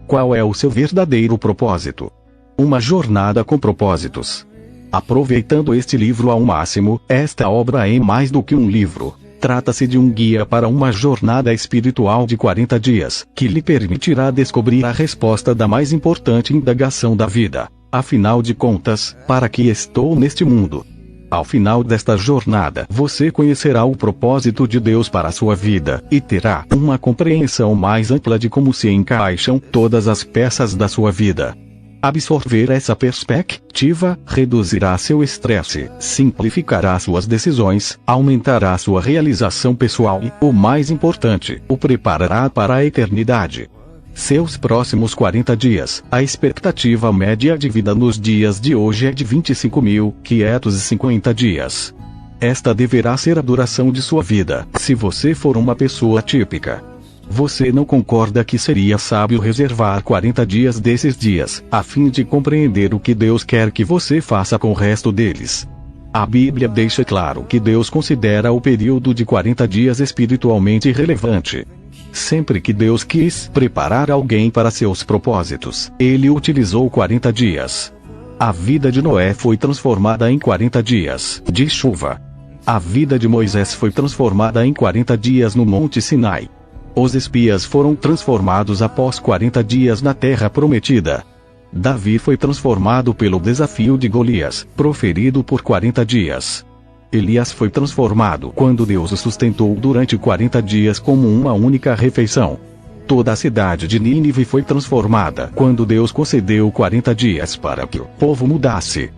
Qual é o seu verdadeiro propósito? Uma jornada com propósitos. Aproveitando este livro ao máximo, esta obra é mais do que um livro. Trata-se de um guia para uma jornada espiritual de 40 dias, que lhe permitirá descobrir a resposta da mais importante indagação da vida. Afinal de contas, para que estou neste mundo? Ao final desta jornada, você conhecerá o propósito de Deus para a sua vida, e terá uma compreensão mais ampla de como se encaixam todas as peças da sua vida. Absorver essa perspectiva reduzirá seu estresse, simplificará suas decisões, aumentará sua realização pessoal e, o mais importante, o preparará para a eternidade. Seus próximos 40 dias, a expectativa média de vida nos dias de hoje é de 25.550 dias. Esta deverá ser a duração de sua vida, se você for uma pessoa típica. Você não concorda que seria sábio reservar 40 dias desses dias, a fim de compreender o que Deus quer que você faça com o resto deles? A Bíblia deixa claro que Deus considera o período de 40 dias espiritualmente relevante. Sempre que Deus quis preparar alguém para seus propósitos, Ele utilizou 40 dias. A vida de Noé foi transformada em 40 dias de chuva. A vida de Moisés foi transformada em 40 dias no Monte Sinai. Os espias foram transformados após 40 dias na Terra Prometida. Davi foi transformado pelo desafio de Golias, proferido por 40 dias. Elias foi transformado quando Deus o sustentou durante 40 dias como uma única refeição. Toda a cidade de Nínive foi transformada quando Deus concedeu 40 dias para que o povo mudasse.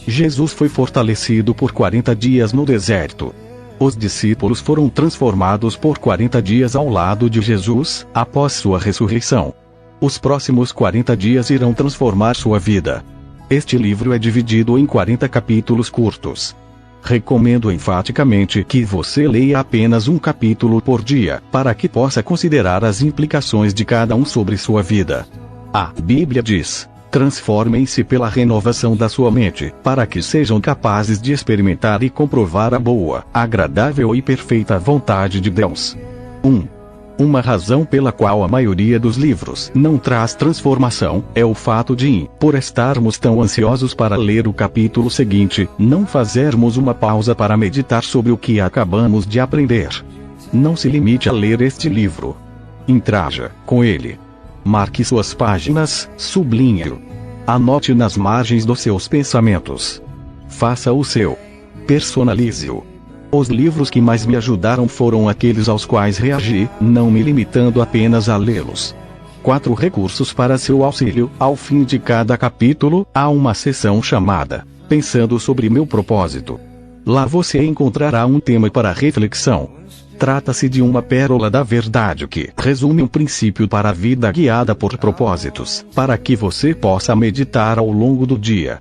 Jesus foi fortalecido por 40 dias no deserto. Os discípulos foram transformados por 40 dias ao lado de Jesus, após sua ressurreição. Os próximos 40 dias irão transformar sua vida. Este livro é dividido em 40 capítulos curtos. Recomendo enfaticamente que você leia apenas um capítulo por dia, para que possa considerar as implicações de cada um sobre sua vida. A Bíblia diz: transformem-se pela renovação da sua mente, para que sejam capazes de experimentar e comprovar a boa, agradável e perfeita vontade de Deus. 1. Uma razão pela qual a maioria dos livros não traz transformação, é o fato de, por estarmos tão ansiosos para ler o capítulo seguinte, não fazermos uma pausa para meditar sobre o que acabamos de aprender. Não se limite a ler este livro. Interaja com ele. Marque suas páginas, sublinhe-o. Anote nas margens dos seus pensamentos. Faça o seu. Personalize-o. Os livros que mais me ajudaram foram aqueles aos quais reagi, não me limitando apenas a lê-los. 4 recursos para seu auxílio. Ao fim de cada capítulo, há uma seção chamada Pensando sobre meu propósito. Lá você encontrará um tema para reflexão. Trata-se de uma pérola da verdade que resume um princípio para a vida guiada por propósitos, para que você possa meditar ao longo do dia.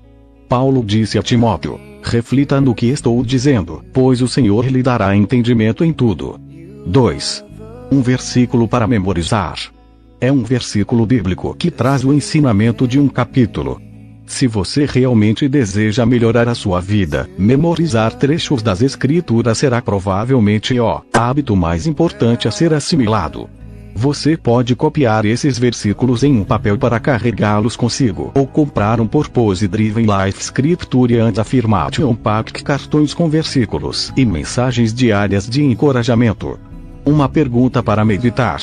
Paulo disse a Timóteo: reflita no que estou dizendo, pois o Senhor lhe dará entendimento em tudo. 2. Um versículo para memorizar. É um versículo bíblico que traz o ensinamento de um capítulo. Se você realmente deseja melhorar a sua vida, memorizar trechos das Escrituras será provavelmente o hábito mais importante a ser assimilado. Você pode copiar esses versículos em um papel para carregá-los consigo, ou comprar um Purpose Driven Life Scripture and Affirmation Pack, cartões com versículos e mensagens diárias de encorajamento. Uma pergunta para meditar.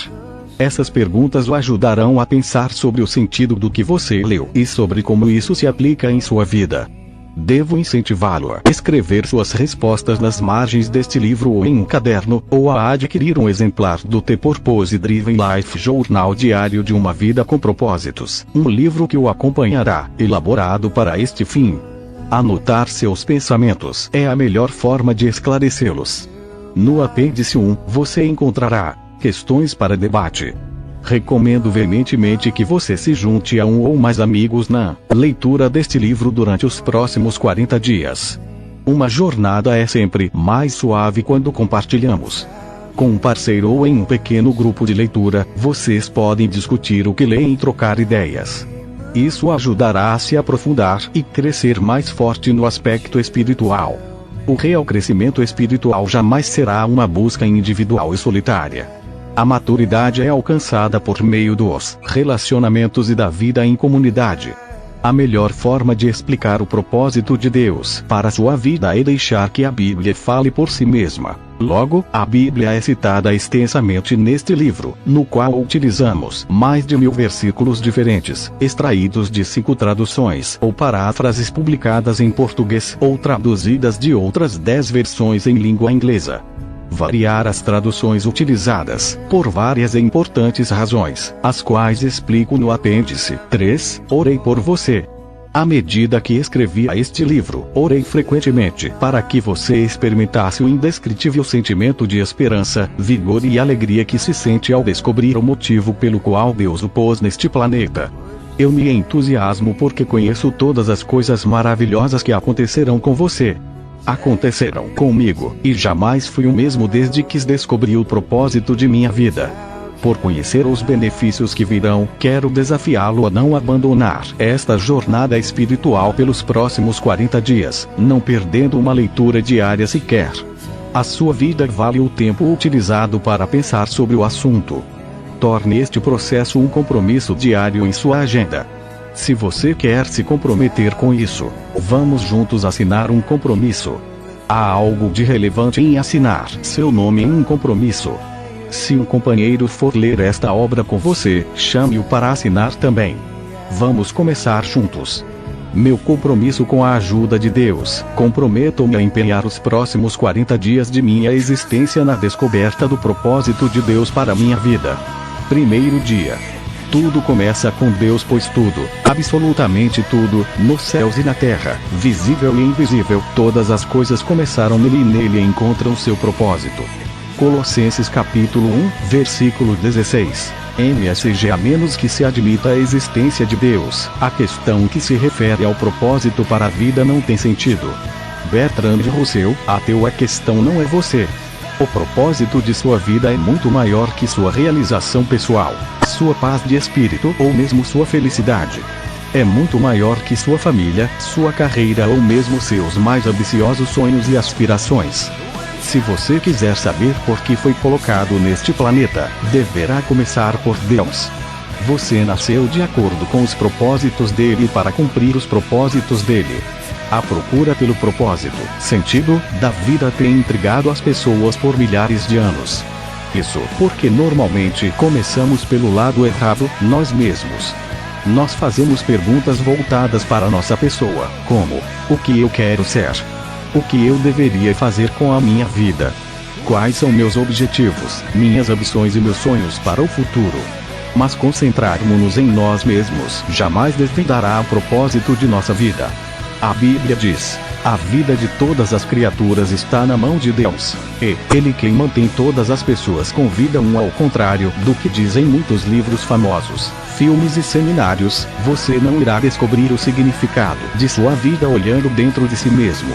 Essas perguntas o ajudarão a pensar sobre o sentido do que você leu e sobre como isso se aplica em sua vida. Devo incentivá-lo a escrever suas respostas nas margens deste livro ou em um caderno, ou a adquirir um exemplar do The Purpose Driven Life Journal Diário de uma Vida com Propósitos, um livro que o acompanhará, elaborado para este fim. Anotar seus pensamentos é a melhor forma de esclarecê-los. No apêndice 1, você encontrará questões para debate. Recomendo veementemente que você se junte a um ou mais amigos na leitura deste livro durante os próximos 40 dias. Uma jornada é sempre mais suave quando compartilhamos. Com um parceiro ou em um pequeno grupo de leitura, vocês podem discutir o que leem e trocar ideias. Isso ajudará a se aprofundar e crescer mais forte no aspecto espiritual. O real crescimento espiritual jamais será uma busca individual e solitária. A maturidade é alcançada por meio dos relacionamentos e da vida em comunidade. A melhor forma de explicar o propósito de Deus para sua vida é deixar que a Bíblia fale por si mesma. Logo, a Bíblia é citada extensamente neste livro, no qual utilizamos mais de 1000 versículos diferentes, extraídos de 5 traduções ou paráfrases publicadas em português ou traduzidas de outras 10 versões em língua inglesa. Variar as traduções utilizadas, por várias e importantes razões, as quais explico no apêndice 3, orei por você. À medida que escrevia este livro, orei frequentemente para que você experimentasse o indescritível sentimento de esperança, vigor e alegria que se sente ao descobrir o motivo pelo qual Deus o pôs neste planeta. Eu me entusiasmo porque conheço todas as coisas maravilhosas que acontecerão com você. Aconteceram comigo, e jamais fui o mesmo desde que descobri o propósito de minha vida. Por conhecer os benefícios que virão, quero desafiá-lo a não abandonar esta jornada espiritual pelos próximos 40 dias, não perdendo uma leitura diária sequer. A sua vida vale o tempo utilizado para pensar sobre o assunto. Torne este processo um compromisso diário em sua agenda. Se você quer se comprometer com isso, vamos juntos assinar um compromisso. Há algo de relevante em assinar seu nome em um compromisso. Se um companheiro for ler esta obra com você, chame-o para assinar também. Vamos começar juntos. Meu compromisso com a ajuda de Deus, comprometo-me a empenhar os próximos 40 dias de minha existência na descoberta do propósito de Deus para minha vida. Primeiro dia. Tudo começa com Deus, pois tudo, absolutamente tudo, nos céus e na terra, visível e invisível, todas as coisas começaram nele e nele encontram seu propósito. Colossenses capítulo 1, versículo 16. MSG. A menos que se admita a existência de Deus, a questão que se refere ao propósito para a vida não tem sentido. Bertrand Russell, ateu. A questão não é você. O propósito de sua vida é muito maior que sua realização pessoal, sua paz de espírito ou mesmo sua felicidade. É muito maior que sua família, sua carreira ou mesmo seus mais ambiciosos sonhos e aspirações. Se você quiser saber por que foi colocado neste planeta, deverá começar por Deus. Você nasceu de acordo com os propósitos dele para cumprir os propósitos dele. A procura pelo propósito, sentido, da vida tem intrigado as pessoas por milhares de anos. Isso porque normalmente começamos pelo lado errado, nós mesmos. Nós fazemos perguntas voltadas para nossa pessoa, como: o que eu quero ser? O que eu deveria fazer com a minha vida? Quais são meus objetivos, minhas ambições e meus sonhos para o futuro? Mas concentrarmos-nos em nós mesmos jamais desvendará o propósito de nossa vida. A Bíblia diz: a vida de todas as criaturas está na mão de Deus, e Ele quem mantém todas as pessoas com vida. Ao contrário do que dizem muitos livros famosos, filmes e seminários, você não irá descobrir o significado de sua vida olhando dentro de si mesmo.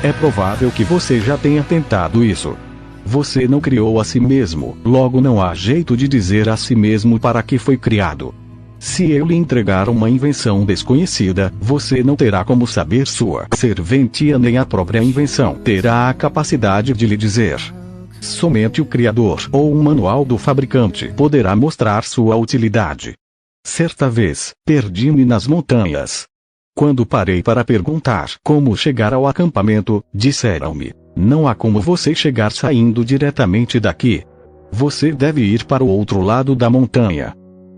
É provável que você já tenha tentado isso. Você não criou a si mesmo, logo não há jeito de dizer a si mesmo para que foi criado. Se eu lhe entregar uma invenção desconhecida, você não terá como saber sua serventia nem a própria invenção terá a capacidade de lhe dizer. Somente o Criador ou um manual do fabricante poderá mostrar sua utilidade. Certa vez, perdi-me nas montanhas. Quando parei para perguntar como chegar ao acampamento, disseram-me: não há como você chegar saindo diretamente daqui. Você deve ir para o outro lado da montanha.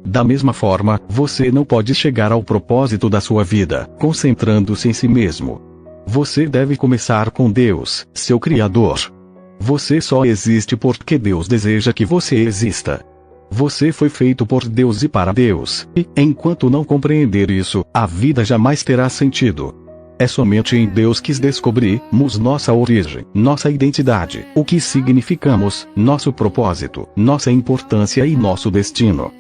Da mesma forma, você não pode chegar ao propósito da sua vida, concentrando-se em si mesmo. Você deve começar com Deus, seu Criador. Você só existe porque Deus deseja que você exista. Você foi feito por Deus e para Deus, e, enquanto não compreender isso, a vida jamais terá sentido. É somente em Deus que descobrimos nossa origem, nossa identidade, o que significamos, nosso propósito, nossa importância e nosso destino.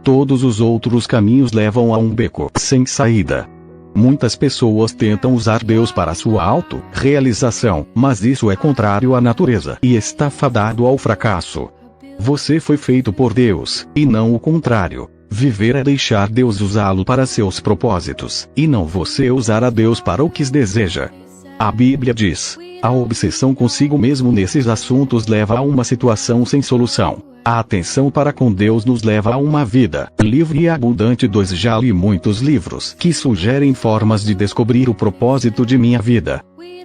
Todos os outros caminhos levam a um beco sem saída. Muitas pessoas tentam usar Deus para sua auto-realização, mas isso é contrário à natureza e está fadado ao fracasso. Você foi feito por Deus, e não o contrário. Viver é deixar Deus usá-lo para seus propósitos, e não você usar a Deus para o que deseja. A Bíblia diz: a obsessão consigo mesmo nesses assuntos leva a uma situação sem solução. A atenção para com Deus nos leva a uma vida livre e abundante. 2. Já li muitos livros que sugerem formas de descobrir o propósito de minha vida.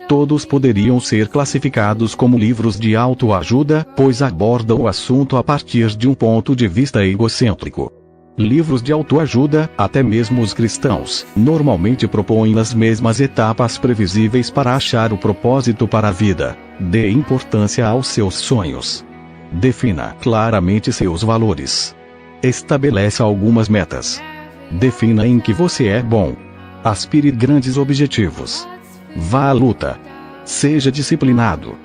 Todos poderiam ser classificados como livros de autoajuda, pois abordam o assunto a partir de um ponto de vista egocêntrico. Livros de autoajuda, até mesmo os cristãos, normalmente propõem as mesmas etapas previsíveis para achar o propósito para a vida. Dê importância aos seus sonhos. Defina claramente seus valores. Estabeleça algumas metas. Defina em que você é bom. Aspire grandes objetivos. Vá à luta. Seja disciplinado.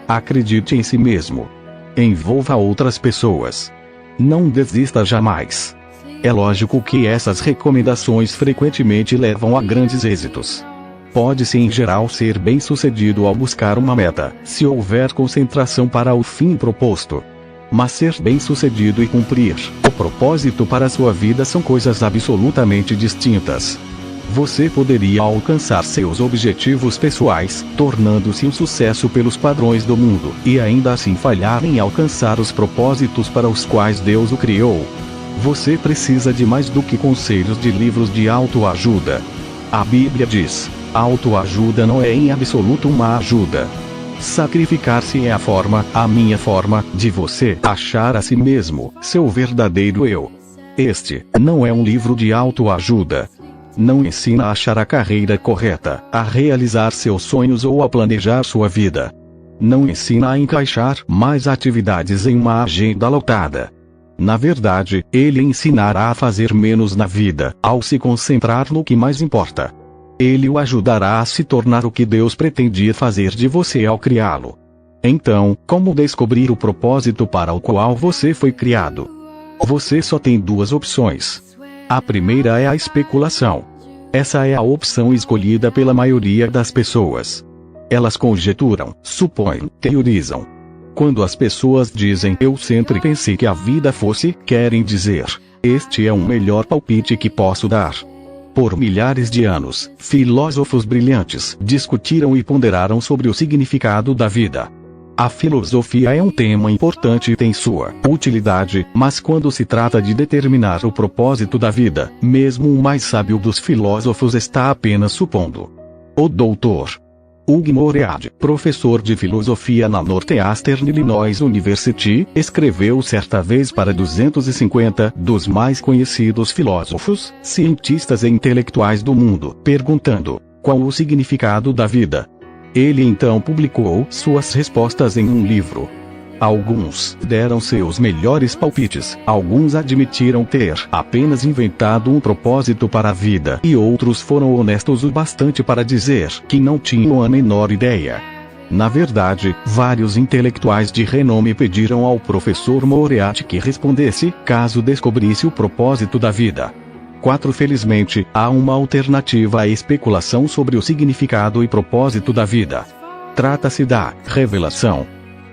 Acredite em si mesmo. Envolva outras pessoas. Não desista jamais. É lógico que essas recomendações frequentemente levam a grandes êxitos. Pode-se em geral ser bem-sucedido ao buscar uma meta, se houver concentração para o fim proposto. Mas ser bem-sucedido e cumprir o propósito para sua vida são coisas absolutamente distintas. Você poderia alcançar seus objetivos pessoais, tornando-se um sucesso pelos padrões do mundo, e ainda assim falhar em alcançar os propósitos para os quais Deus o criou. Você precisa de mais do que conselhos de livros de autoajuda. A Bíblia diz: autoajuda não é em absoluto uma ajuda. Sacrificar-se é a minha forma, de você achar a si mesmo, seu verdadeiro eu. Este não é um livro de autoajuda. Não ensina a achar a carreira correta, a realizar seus sonhos ou a planejar sua vida. Não ensina a encaixar mais atividades em uma agenda lotada. Na verdade, ele ensinará a fazer menos na vida, ao se concentrar no que mais importa. Ele o ajudará a se tornar o que Deus pretendia fazer de você ao criá-lo. Então, como descobrir o propósito para o qual você foi criado? Você só tem duas opções. A primeira é a especulação. Essa é a opção escolhida pela maioria das pessoas. Elas conjecturam, supõem, teorizam. Quando as pessoas dizem "eu sempre pensei que a vida fosse", querem dizer "este é o melhor palpite que posso dar". Por milhares de anos, filósofos brilhantes discutiram e ponderaram sobre o significado da vida. A filosofia é um tema importante e tem sua utilidade, mas quando se trata de determinar o propósito da vida, mesmo o mais sábio dos filósofos está apenas supondo. O Dr. Hugh Morehead, professor de filosofia na Northeastern Illinois University, escreveu certa vez para 250 dos mais conhecidos filósofos, cientistas e intelectuais do mundo, perguntando: qual o significado da vida? Ele então publicou suas respostas em um livro. Alguns deram seus melhores palpites, alguns admitiram ter apenas inventado um propósito para a vida, e outros foram honestos o bastante para dizer que não tinham a menor ideia. Na verdade, vários intelectuais de renome pediram ao professor Morehead que respondesse, caso descobrisse o propósito da vida. 4. Felizmente, há uma alternativa à especulação sobre o significado e propósito da vida. Trata-se da revelação.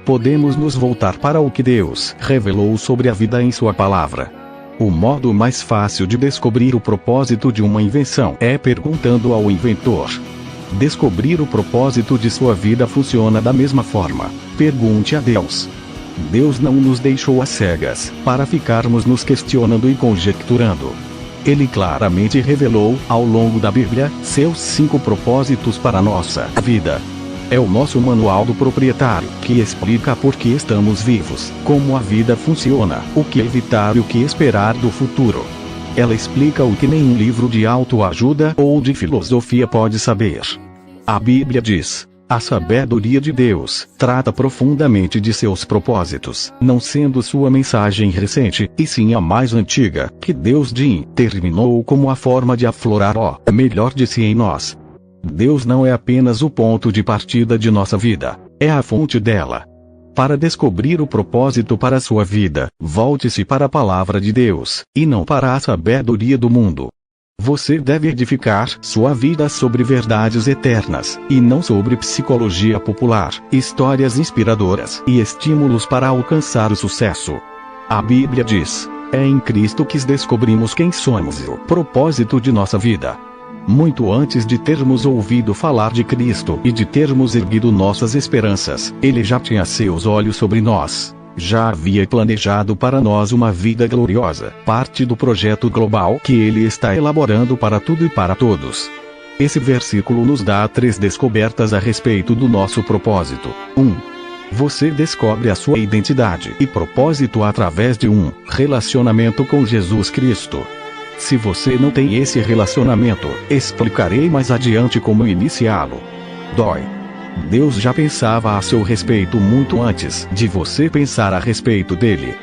Podemos nos voltar para o que Deus revelou sobre a vida em sua palavra. O modo mais fácil de descobrir o propósito de uma invenção é perguntando ao inventor. Descobrir o propósito de sua vida funciona da mesma forma. Pergunte a Deus. Deus não nos deixou às cegas, para ficarmos nos questionando e conjecturando. Ele claramente revelou, ao longo da Bíblia, seus 5 propósitos para a nossa vida. É o nosso manual do proprietário, que explica por que estamos vivos, como a vida funciona, o que evitar e o que esperar do futuro. Ela explica o que nenhum livro de autoajuda ou de filosofia pode saber. A Bíblia diz: a sabedoria de Deus trata profundamente de seus propósitos, não sendo sua mensagem recente, e sim a mais antiga, que Deus determinou como a forma de aflorar o melhor de si em nós. Deus não é apenas o ponto de partida de nossa vida, é a fonte dela. Para descobrir o propósito para a sua vida, volte-se para a palavra de Deus, e não para a sabedoria do mundo. Você deve edificar sua vida sobre verdades eternas, e não sobre psicologia popular, histórias inspiradoras e estímulos para alcançar o sucesso. A Bíblia diz: é em Cristo que descobrimos quem somos e o propósito de nossa vida. Muito antes de termos ouvido falar de Cristo e de termos erguido nossas esperanças, Ele já tinha seus olhos sobre nós. já havia planejado para nós uma vida gloriosa, parte do projeto global que Ele está elaborando para tudo e para todos. Esse versículo nos dá 3 descobertas a respeito do nosso propósito. 1. Você descobre a sua identidade e propósito através de um relacionamento com Jesus Cristo. Se você não tem esse relacionamento, explicarei mais adiante como iniciá-lo. Deus já pensava a seu respeito muito antes de você pensar a respeito dele.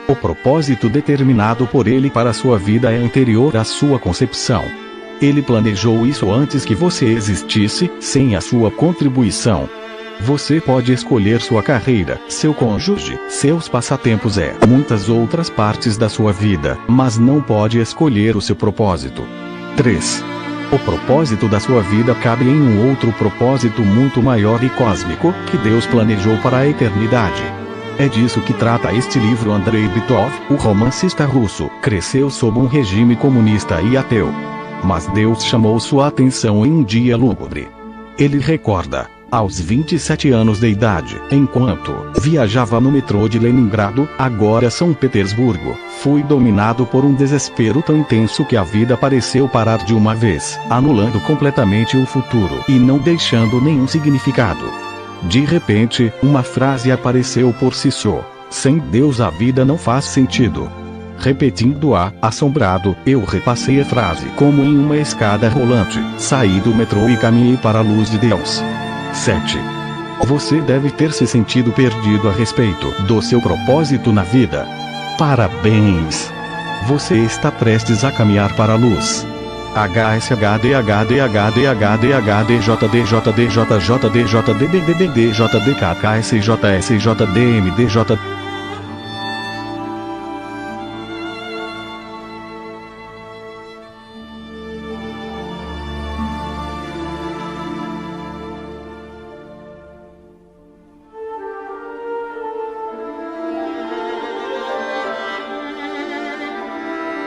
O propósito determinado por Ele para a sua vida é anterior à sua concepção. Ele planejou isso antes que você existisse, sem a sua contribuição. Você pode escolher sua carreira, seu cônjuge, seus passatempos e muitas outras partes da sua vida, mas não pode escolher o seu propósito. 3. O propósito da sua vida cabe em um outro propósito muito maior e cósmico, que Deus planejou para a eternidade. É disso que trata este livro. Andrei Bitov, o romancista russo, cresceu sob um regime comunista e ateu. Mas Deus chamou sua atenção em um dia lúgubre. Ele recorda, aos 27 anos de idade, enquanto viajava no metrô de Leningrado, agora São Petersburgo, fui dominado por um desespero tão intenso que a vida pareceu parar de uma vez, anulando completamente o futuro e não deixando nenhum significado. De repente, uma frase apareceu por si só: sem Deus a vida não faz sentido. Repetindo-a, assombrado, eu repassei a frase como em uma escada rolante, saí do metrô e caminhei para a luz de Deus. 7. Você deve ter se sentido perdido a respeito do seu propósito na vida. Parabéns! Você está prestes a caminhar para a luz. HSHDHDHDHDHDJDJDJDJDJDDDDDJDKKSJSJDMDJ